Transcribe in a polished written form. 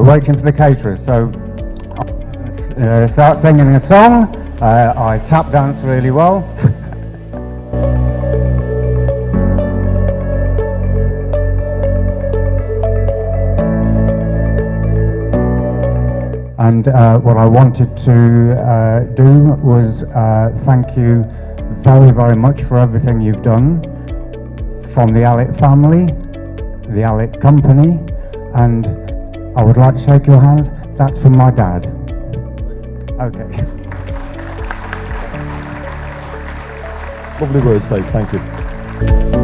waiting for the caterers. So start singing a song. I tap dance really well. And what I wanted to do was thank you very, very much for everything you've done from the Allett family, the Allett company, and I would like to shake your hand. That's from my dad. Okay. Lovely words, Dave. Thank you.